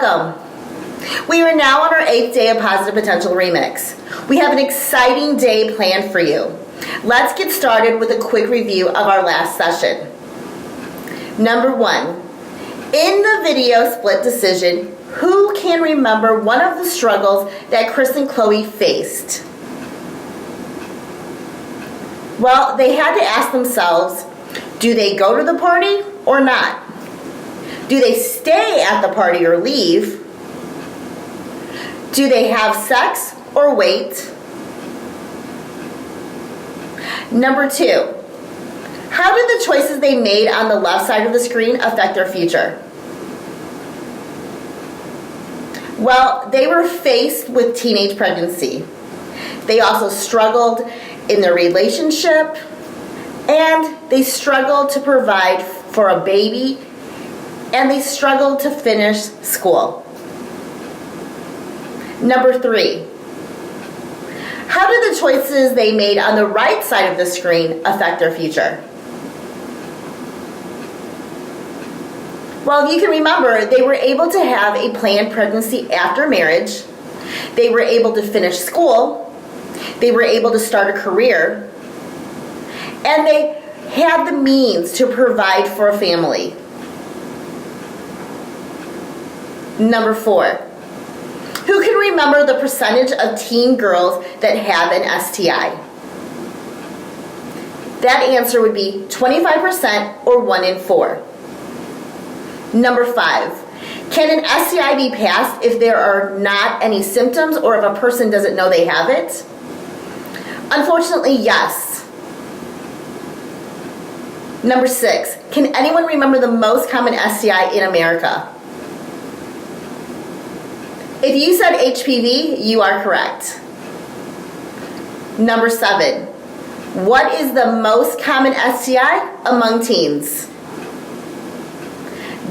Welcome. We are now on our 8th day of Positive Potential Remix. We have an exciting day planned for you. Let's get started with a quick review of our last session. Number 1, in the video split decision, who can remember one of the struggles that Chris and Chloe faced? Well, they had to ask themselves, do they go to the party or not? Do they stay at the party or leave? Do they have sex or wait? Number 2, how did the choices they made on the left side of the screen affect their future? Well, they were faced with teenage pregnancy. They also struggled in their relationship, and they struggled to provide for a baby, and they struggled to finish school. Number 3, how did the choices they made on the right side of the screen affect their future? Well, if you can remember, they were able to have a planned pregnancy after marriage. They were able to finish school. They were able to start a career. And they had the means to provide for a family. Number 4, who can remember the percentage of teen girls that have an STI? That answer would be 25% or 1 in 4. Number 5, can an STI be passed if there are not any symptoms or if a person doesn't know they have it? Unfortunately, yes. Number 6, can anyone remember the most common STI in America? If you said HPV, you are correct. Number 7, what is the most common STI among teens?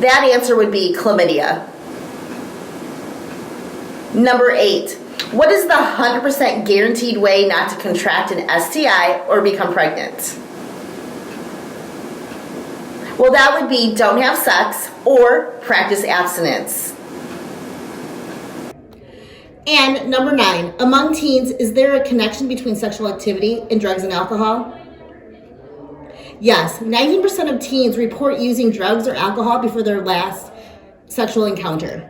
That answer would be chlamydia. Number 8, what is the 100% guaranteed way not to contract an STI or become pregnant? Well, that would be don't have sex or practice abstinence. And number 9, among teens, is there a connection between sexual activity and drugs and alcohol? Yes, 19% of teens report using drugs or alcohol before their last sexual encounter.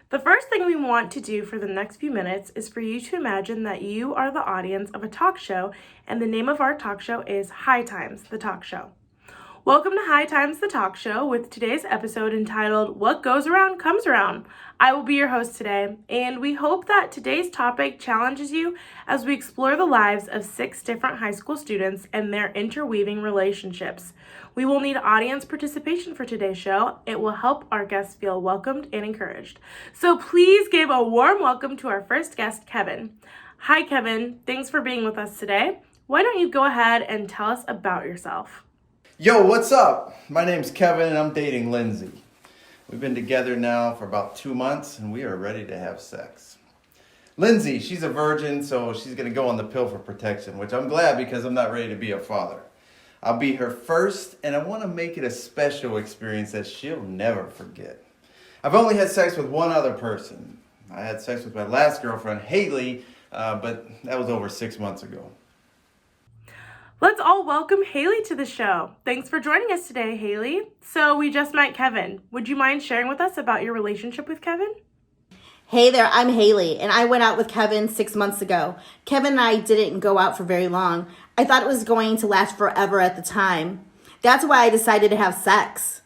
The first thing we want to do for the next few minutes is for you to imagine that you are the audience of a talk show, and the name of our talk show is High Times, the Talk Show. Welcome to High Times, the Talk Show, with today's episode entitled, What Goes Around Comes Around. I will be your host today, and we hope that today's topic challenges you as we explore the lives of 6 different high school students and their interweaving relationships. We will need audience participation for today's show. It will help our guests feel welcomed and encouraged. So please give a warm welcome to our first guest, Kevin. Hi, Kevin. Thanks for being with us today. Why don't you go ahead and tell us about yourself? Yo, what's up? My name's Kevin and I'm dating Lindsay. We've been together now for about 2 months and we are ready to have sex. Lindsay, she's a virgin, so she's going to go on the pill for protection, which I'm glad because I'm not ready to be a father. I'll be her first and I want to make it a special experience that she'll never forget. I've only had sex with one other person. I had sex with my last girlfriend, Haley, but that was over 6 months ago. Let's all welcome Haley to the show. Thanks for joining us today, Haley. So we just met Kevin. Would you mind sharing with us about your relationship with Kevin? Hey there, I'm Haley, and I went out with Kevin 6 months ago. Kevin and I didn't go out for very long. I thought it was going to last forever at the time. That's why I decided to have sex.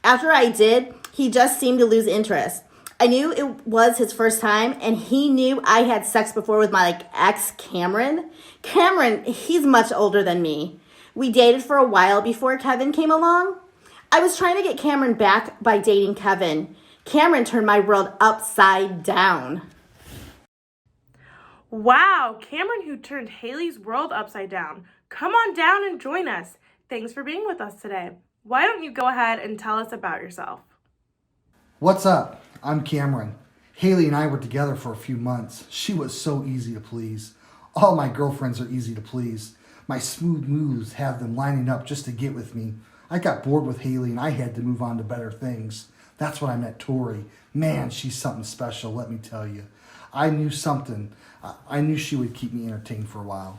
After I did, he just seemed to lose interest. I knew it was his first time, and he knew I had sex before with my ex, Cameron. Cameron, he's much older than me. We dated for a while before Kevin came along. I was trying to get Cameron back by dating Kevin. Cameron turned my world upside down. Wow, Cameron who turned Haley's world upside down. Come on down and join us. Thanks for being with us today. Why don't you go ahead and tell us about yourself? What's up? I'm Cameron. Haley and I were together for a few months. She was so easy to please. All my girlfriends are easy to please. My smooth moves have them lining up just to get with me. I got bored with Haley and I had to move on to better things. That's when I met Tori. Man, she's something special, let me tell you. I knew something. I knew she would keep me entertained for a while.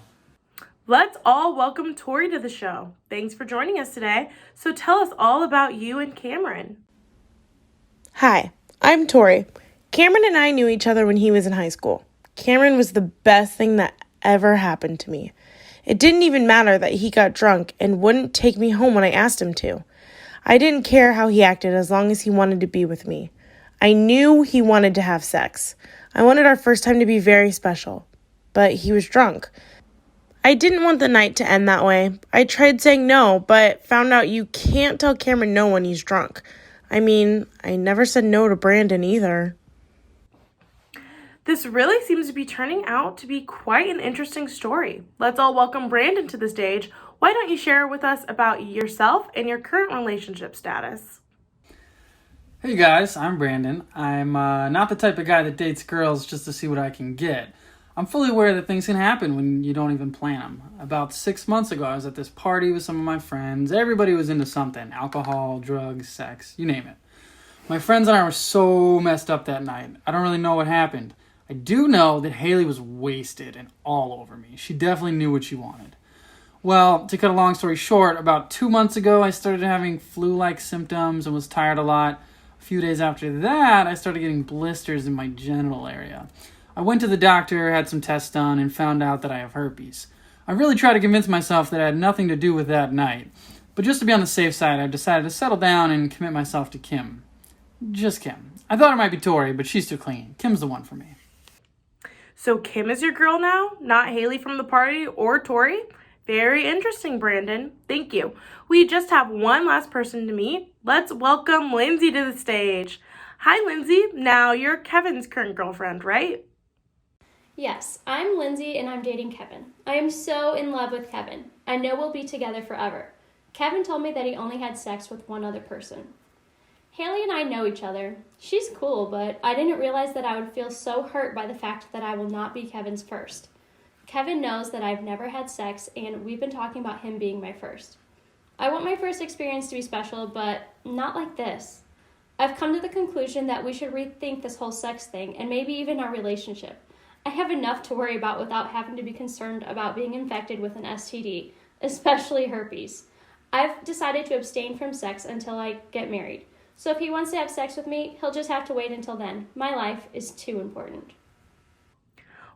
Let's all welcome Tori to the show. Thanks for joining us today. So tell us all about you and Cameron. Hi, I'm Tori. Cameron and I knew each other when he was in high school. Cameron was the best thing that ever happened to me. It didn't even matter that he got drunk and wouldn't take me home when I asked him to. I didn't care how he acted as long as he wanted to be with me. I knew he wanted to have sex. I wanted our first time to be very special, but he was drunk. I didn't want the night to end that way. I tried saying no, but found out you can't tell Cameron no when he's drunk. I mean, I never said no to Brandon either. This really seems to be turning out to be quite an interesting story. Let's all welcome Brandon to the stage. Why don't you share with us about yourself and your current relationship status? Hey guys, I'm Brandon. I'm not the type of guy that dates girls just to see what I can get. I'm fully aware that things can happen when you don't even plan them. About 6 months ago, I was at this party with some of my friends. Everybody was into something. Alcohol, drugs, sex, you name it. My friends and I were so messed up that night. I don't really know what happened. I do know that Haley was wasted and all over me. She definitely knew what she wanted. Well, to cut a long story short, about 2 months ago, I started having flu-like symptoms and was tired a lot. A few days after that, I started getting blisters in my genital area. I went to the doctor, had some tests done, and found out that I have herpes. I really tried to convince myself that it had nothing to do with that night. But just to be on the safe side, I decided to settle down and commit myself to Kim. Just Kim. I thought it might be Tori, but she's too clean. Kim's the one for me. So Kim is your girl now, not Haley from the party or Tori? Very interesting, Brandon. Thank you. We just have one last person to meet. Let's welcome Lindsay to the stage. Hi, Lindsay. Now, you're Kevin's current girlfriend, right? Yes, I'm Lindsay and I'm dating Kevin. I am so in love with Kevin. I know we'll be together forever. Kevin told me that he only had sex with one other person. Haley and I know each other. She's cool, but I didn't realize that I would feel so hurt by the fact that I will not be Kevin's first. Kevin knows that I've never had sex, and we've been talking about him being my first. I want my first experience to be special, but not like this. I've come to the conclusion that we should rethink this whole sex thing, and maybe even our relationship. I have enough to worry about without having to be concerned about being infected with an STD, especially herpes. I've decided to abstain from sex until I get married. So if he wants to have sex with me, he'll just have to wait until then. My life is too important.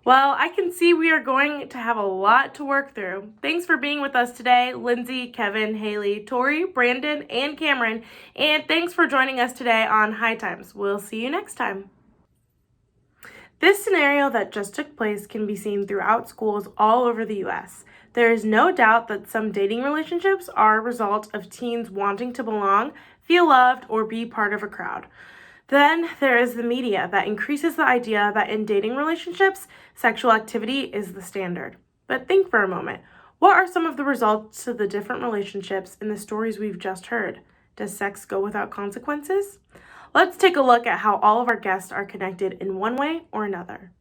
Well, I can see we are going to have a lot to work through. Thanks for being with us today, Lindsay, Kevin, Haley, Tori, Brandon, and Cameron. And thanks for joining us today on High Times. We'll see you next time. This scenario that just took place can be seen throughout schools all over the U.S. There is no doubt that some dating relationships are a result of teens wanting to belong, feel loved, or be part of a crowd. Then there is the media that increases the idea that in dating relationships, sexual activity is the standard. But think for a moment. What are some of the results to the different relationships in the stories we've just heard? Does sex go without consequences? Let's take a look at how all of our guests are connected in one way or another.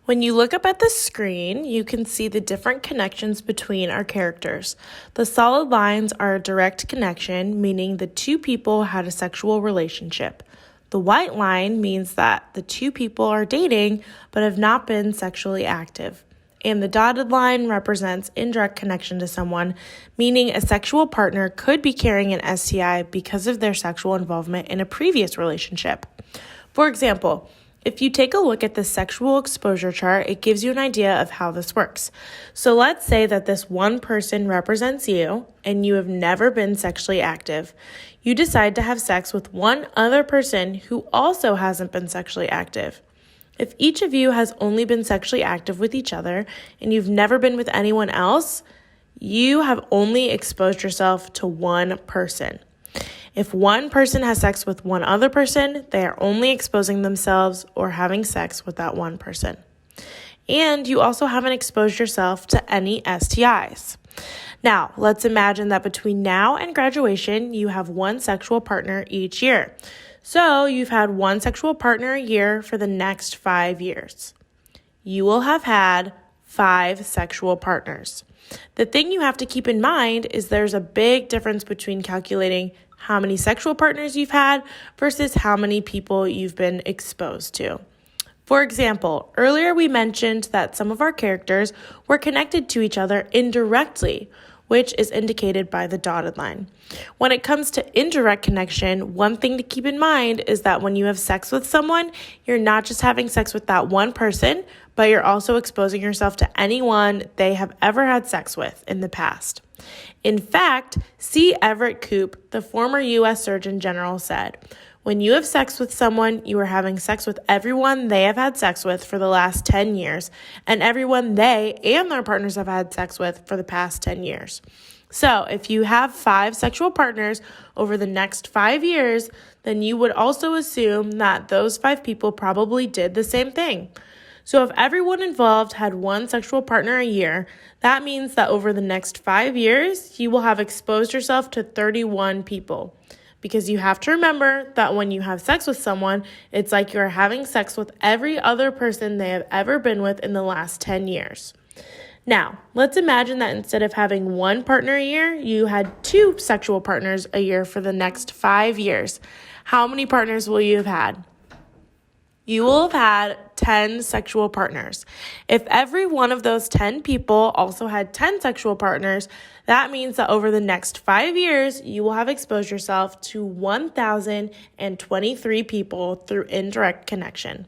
When you look up at the screen, you can see the different connections between our characters. The solid lines are a direct connection, meaning the two people had a sexual relationship. The white line means that the two people are dating but have not been sexually active. And the dotted line represents indirect connection to someone, meaning a sexual partner could be carrying an STI because of their sexual involvement in a previous relationship. For example, if you take a look at the sexual exposure chart, it gives you an idea of how this works. So let's say that this one person represents you and you have never been sexually active. You decide to have sex with one other person who also hasn't been sexually active. If each of you has only been sexually active with each other and you've never been with anyone else, you have only exposed yourself to one person. If one person has sex with one other person, they are only exposing themselves or having sex with that one person. And you also haven't exposed yourself to any STIs. Now, let's imagine that between now and graduation, you have one sexual partner each year. So you've had one sexual partner a year for the next 5 years. You will have had 5 sexual partners. The thing you have to keep in mind is there's a big difference between calculating how many sexual partners you've had versus how many people you've been exposed to. For example, earlier we mentioned that some of our characters were connected to each other indirectly, which is indicated by the dotted line. When it comes to indirect connection, one thing to keep in mind is that when you have sex with someone, you're not just having sex with that one person, but you're also exposing yourself to anyone they have ever had sex with in the past. In fact, C. Everett Koop, the former U.S. Surgeon General, said, "When you have sex with someone, you are having sex with everyone they have had sex with for the last 10 years, and everyone they and their partners have had sex with for the past 10 years. So if you have 5 sexual partners over the next 5 years, then you would also assume that those 5 people probably did the same thing. So if everyone involved had 1 sexual partner a year, that means that over the next 5 years, you will have exposed yourself to 31 people. Because you have to remember that when you have sex with someone, it's like you're having sex with every other person they have ever been with in the last 10 years. Now, let's imagine that instead of having 1 partner a year, you had 2 sexual partners a year for the next 5 years. How many partners will you have had? You will have had 10 sexual partners. If every one of those 10 people also had 10 sexual partners, that means that over the next 5 years, you will have exposed yourself to 1,023 people through indirect connection.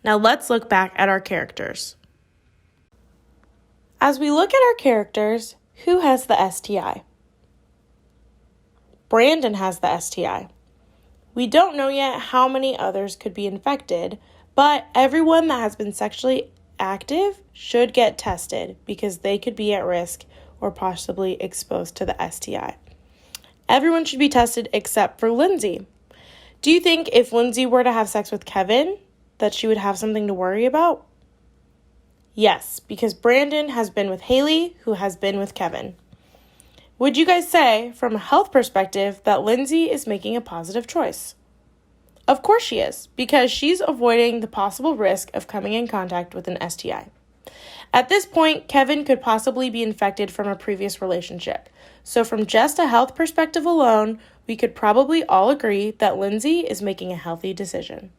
Now let's look back at our characters. As we look at our characters, who has the STI? Brandon has the STI. We don't know yet how many others could be infected, but everyone that has been sexually active should get tested because they could be at risk or possibly exposed to the STI. Everyone should be tested except for Lindsay. Do you think if Lindsay were to have sex with Kevin, that she would have something to worry about? Yes, because Brandon has been with Haley, who has been with Kevin. Would you guys say, from a health perspective, that Lindsay is making a positive choice? Of course she is, because she's avoiding the possible risk of coming in contact with an STI. At this point, Kevin could possibly be infected from a previous relationship. So from just a health perspective alone, we could probably all agree that Lindsay is making a healthy decision.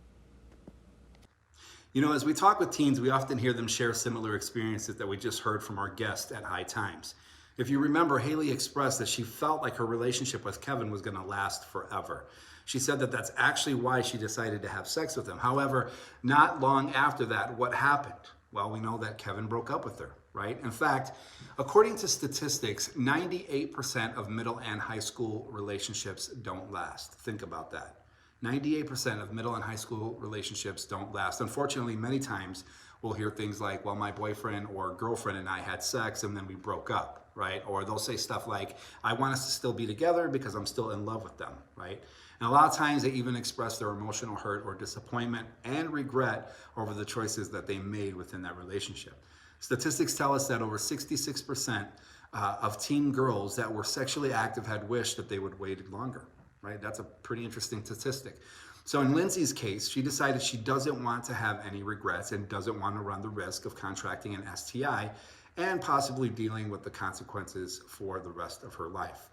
You know, as we talk with teens, we often hear them share similar experiences that we just heard from our guest at High Times. If you remember, Haley expressed that she felt like her relationship with Kevin was going to last forever. She said that that's actually why she decided to have sex with him. However, not long after that, what happened? Well, we know that Kevin broke up with her, right? In fact, according to statistics, 98% of middle and high school relationships don't last. Think about that. 98% of middle and high school relationships don't last. Unfortunately, many times we'll hear things like, well, my boyfriend or girlfriend and I had sex and then we broke up, right? Or they'll say stuff like, I want us to still be together because I'm still in love with them, right? And a lot of times they even express their emotional hurt or disappointment and regret over the choices that they made within that relationship. Statistics tell us that over 66% of teen girls that were sexually active had wished that they would wait longer, right? That's a pretty interesting statistic. So in Lindsay's case, she decided she doesn't want to have any regrets and doesn't want to run the risk of contracting an STI and possibly dealing with the consequences for the rest of her life.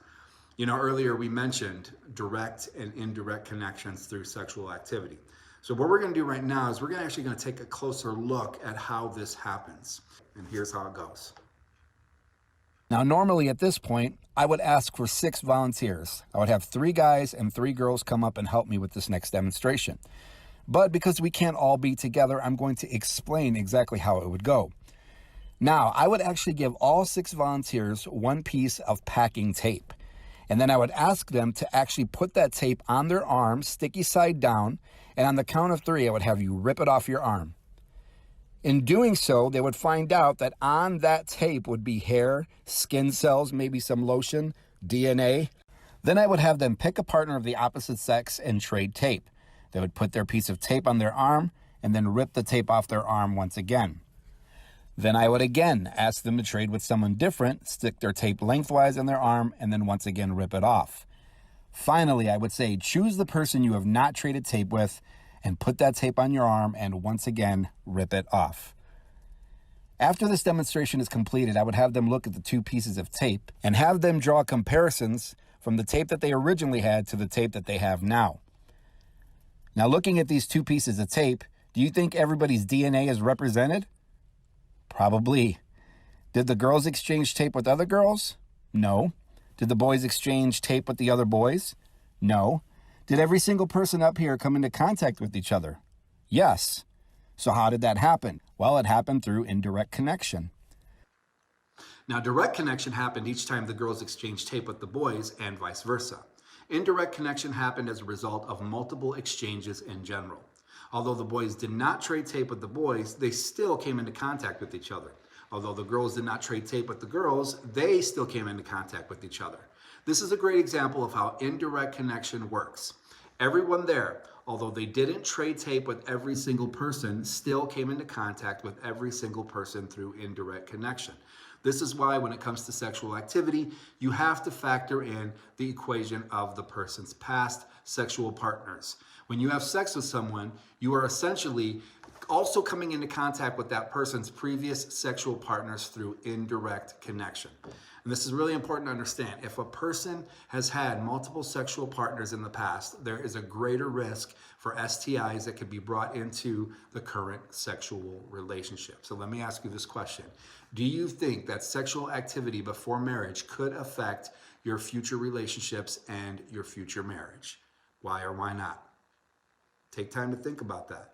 You know, earlier we mentioned direct and indirect connections through sexual activity. So what we're going to do right now is we're actually going to take a closer look at how this happens. And here's how it goes. Now, normally at this point, I would ask for 6 volunteers. I would have 3 guys and 3 girls come up and help me with this next demonstration. But because we can't all be together, I'm going to explain exactly how it would go. Now, I would actually give all 6 volunteers 1 piece of packing tape. And then I would ask them to actually put that tape on their arm, sticky side down, and on the count of 3, I would have you rip it off your arm. In doing so, they would find out that on that tape would be hair, skin cells, maybe some lotion, DNA. Then I would have them pick a partner of the opposite sex and trade tape. They would put their piece of tape on their arm and then rip the tape off their arm once again. Then I would again ask them to trade with someone different, stick their tape lengthwise on their arm, and then once again rip it off. Finally, I would say choose the person you have not traded tape with and put that tape on your arm and once again rip it off. After this demonstration is completed, I would have them look at the two pieces of tape and have them draw comparisons from the tape that they originally had to the tape that they have now. Now, looking at these two pieces of tape, do you think everybody's DNA is represented? Probably. Did the girls exchange tape with other girls? No. Did the boys exchange tape with the other boys? No. Did every single person up here come into contact with each other? Yes. So how did that happen? Well, it happened through indirect connection. Now, direct connection happened each time the girls exchanged tape with the boys and vice versa. Indirect connection happened as a result of multiple exchanges in general. Although the boys did not trade tape with the boys, they still came into contact with each other. Although the girls did not trade tape with the girls, they still came into contact with each other. This is a great example of how indirect connection works. Everyone there, although they didn't trade tape with every single person, still came into contact with every single person through indirect connection. This is why when it comes to sexual activity, you have to factor in the equation of the person's past sexual partners. When you have sex with someone, you are essentially also coming into contact with that person's previous sexual partners through indirect connection. And this is really important to understand. If a person has had multiple sexual partners in the past, there is a greater risk for STIs that could be brought into the current sexual relationship. So let me ask you this question. Do you think that sexual activity before marriage could affect your future relationships and your future marriage? Why or why not? Take time to think about that.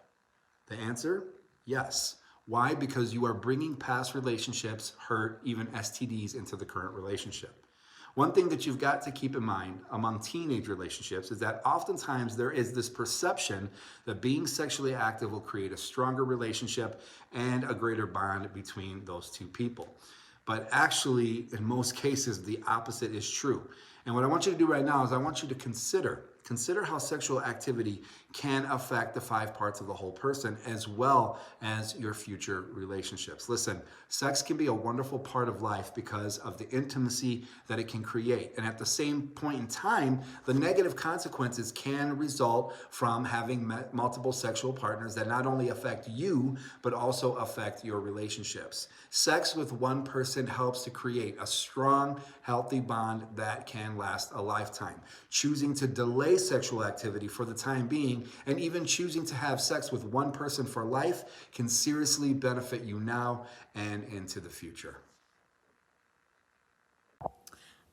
The answer, yes. Why? Because you are bringing past relationships, hurt, even STDs into the current relationship. One thing that you've got to keep in mind among teenage relationships is that oftentimes there is this perception that being sexually active will create a stronger relationship and a greater bond between those two people. But actually, in most cases, the opposite is true. And what I want you to do right now is I want you to consider how sexual activity can affect the 5 parts of the whole person as well as your future relationships. Listen, sex can be a wonderful part of life because of the intimacy that it can create. And at the same point in time, the negative consequences can result from having multiple sexual partners that not only affect you, but also affect your relationships. Sex with one person helps to create a strong, healthy bond that can last a lifetime. Choosing to delay sexual activity for the time being and even choosing to have sex with one person for life can seriously benefit you now and into the future.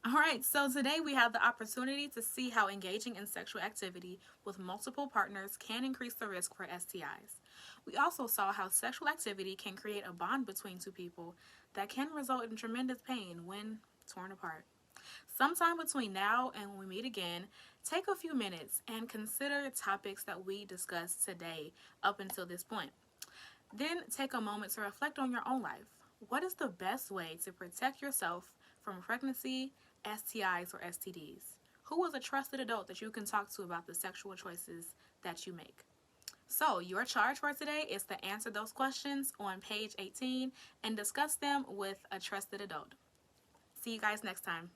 All right, so today we have the opportunity to see how engaging in sexual activity with multiple partners can increase the risk for STIs. We also saw how sexual activity can create a bond between two people that can result in tremendous pain when torn apart. Sometime between now and when we meet again, take a few minutes and consider topics that we discussed today up until this point. Then take a moment to reflect on your own life. What is the best way to protect yourself from pregnancy, STIs, or STDs? Who is a trusted adult that you can talk to about the sexual choices that you make? So your charge for today is to answer those questions on page 18 and discuss them with a trusted adult. See you guys next time.